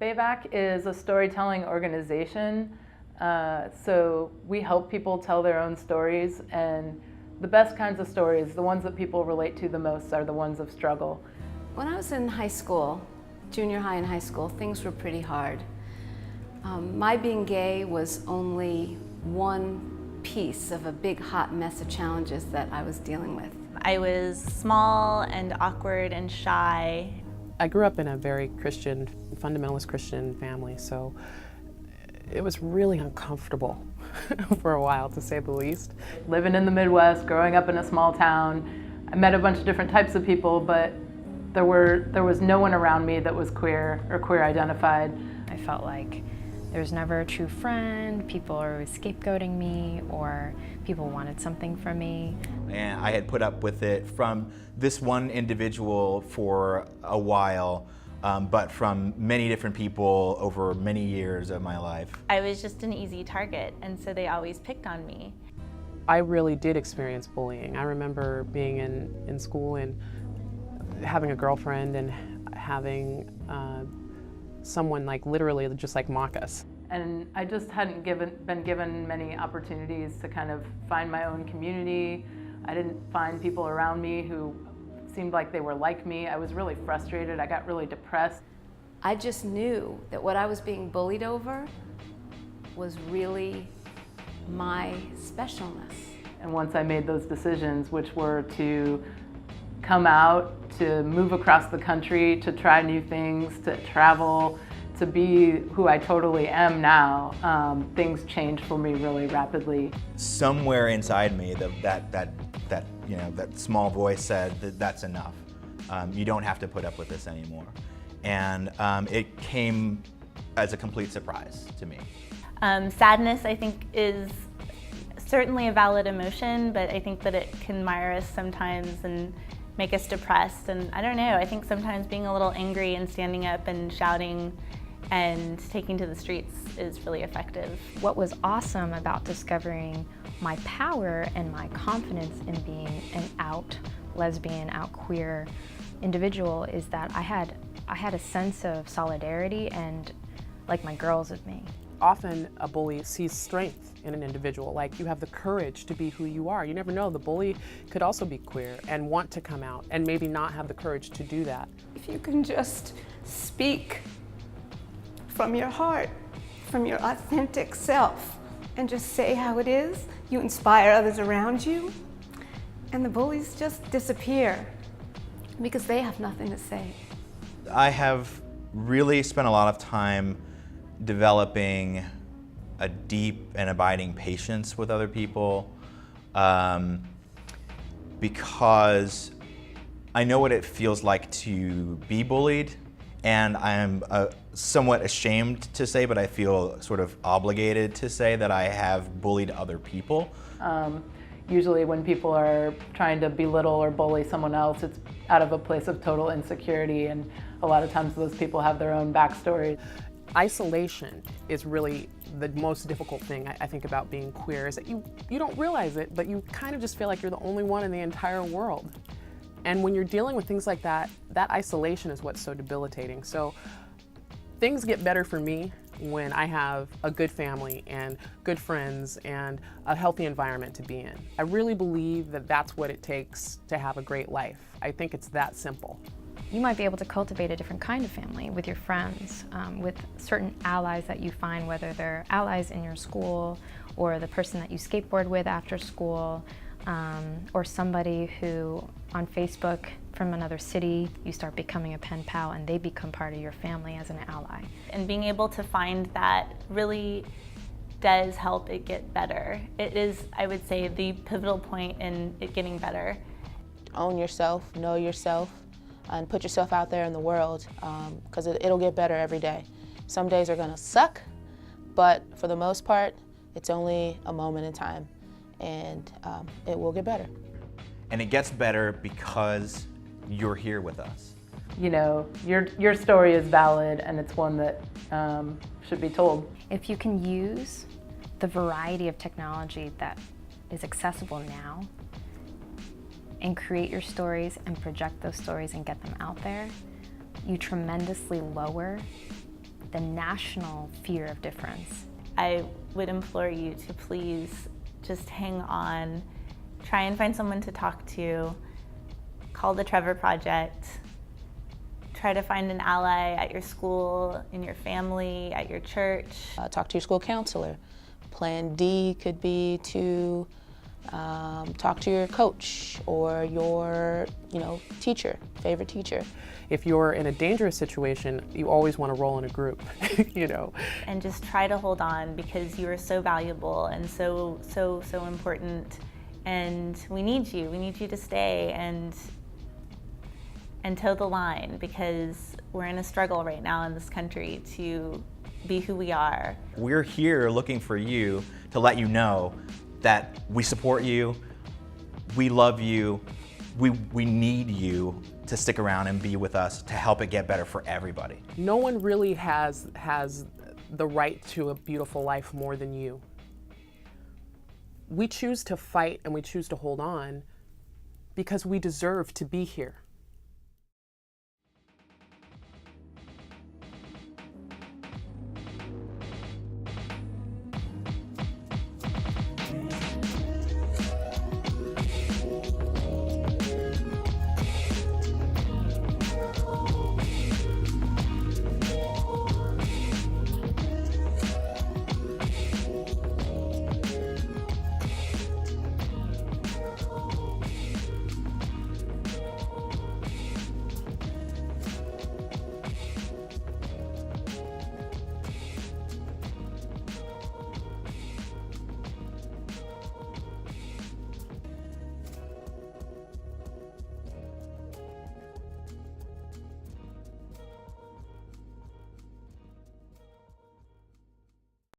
BAVC is a storytelling organization, so we help people tell their own stories, and the best kinds of stories, the ones that people relate to the most, are the ones of struggle. When I was in high school, junior high and high school, things were pretty hard. My being gay was only one piece of a big hot mess of challenges that I was dealing with. I was small and awkward and shy. I grew up in a very Christian, fundamentalist Christian family, so it was really uncomfortable for a while, to say the least. Living in the Midwest, growing up in a small town, I met a bunch of different types of people, but there was no one around me that was queer or queer identified. I felt like there was never a true friend, people were always scapegoating me, or people wanted something from me. And I had put up with it from this one individual for a while, but from many different people over many years of my life. I was just an easy target, and so they always picked on me. I really did experience bullying. I remember being in school and having a girlfriend and having someone like literally just like mock us. And I just hadn't been given many opportunities to kind of find my own community. I didn't find people around me who seemed like they were like me. I was really frustrated. I got really depressed. I just knew that what I was being bullied over was really my specialness. And once I made those decisions, which were to come out, to move across the country, to try new things, to travel, to be who I totally am now, things changed for me really rapidly. Somewhere inside me, that small voice said that that's enough. You don't have to put up with this anymore. And it came as a complete surprise to me. Sadness, I think, is certainly a valid emotion, but I think that it can mire us sometimes and make us depressed. And I don't know, I think sometimes being a little angry and standing up and shouting and taking to the streets is really effective. What was awesome about discovering my power and my confidence in being an out lesbian, out queer individual is that I had a sense of solidarity and like my girls with me. Often a bully sees strength in an individual, like you have the courage to be who you are. You never know, the bully could also be queer and want to come out and maybe not have the courage to do that. If you can just speak from your heart, from your authentic self, and just say how it is, you inspire others around you, and the bullies just disappear because they have nothing to say. I have really spent a lot of time developing a deep and abiding patience with other people because I know what it feels like to be bullied, and I am somewhat ashamed to say, but I feel sort of obligated to say that I have bullied other people. Usually when people are trying to belittle or bully someone else, it's out of a place of total insecurity, and a lot of times those people have their own backstory. Isolation is really the most difficult thing I think about being queer, is that you don't realize it, but you kind of just feel like you're the only one in the entire world. And when you're dealing with things like that, that isolation is what's so debilitating. So things get better for me when I have a good family and good friends and a healthy environment to be in. I really believe that that's what it takes to have a great life. I think it's that simple. You might be able to cultivate a different kind of family with your friends, with certain allies that you find, whether they're allies in your school or the person that you skateboard with after school, or somebody who on Facebook from another city, you start becoming a pen pal and they become part of your family as an ally. And being able to find that really does help it get better. It is, I would say, the pivotal point in it getting better. Own yourself, know yourself, and put yourself out there in the world, because it'll get better every day. Some days are gonna suck, but for the most part, it's only a moment in time, and it will get better. And it gets better because you're here with us. You know, your story is valid, and it's one that should be told. If you can use the variety of technology that is accessible now and create your stories and project those stories and get them out there, you tremendously lower the national fear of difference. I would implore you to please just hang on, try and find someone to talk to, call the Trevor Project, try to find an ally at your school, in your family, at your church. Talk to your school counselor. Plan D could be to talk to your coach or your, teacher, favorite teacher. If you're in a dangerous situation, you always want to roll in a group, And just try to hold on, because you are so valuable and so important, and we need you. We need you to stay and toe the line, because we're in a struggle right now in this country to be who we are. We're here looking for you to let you know that we support you, we love you, we need you to stick around and be with us to help it get better for everybody. No one really has the right to a beautiful life more than you. We choose to fight and we choose to hold on because we deserve to be here.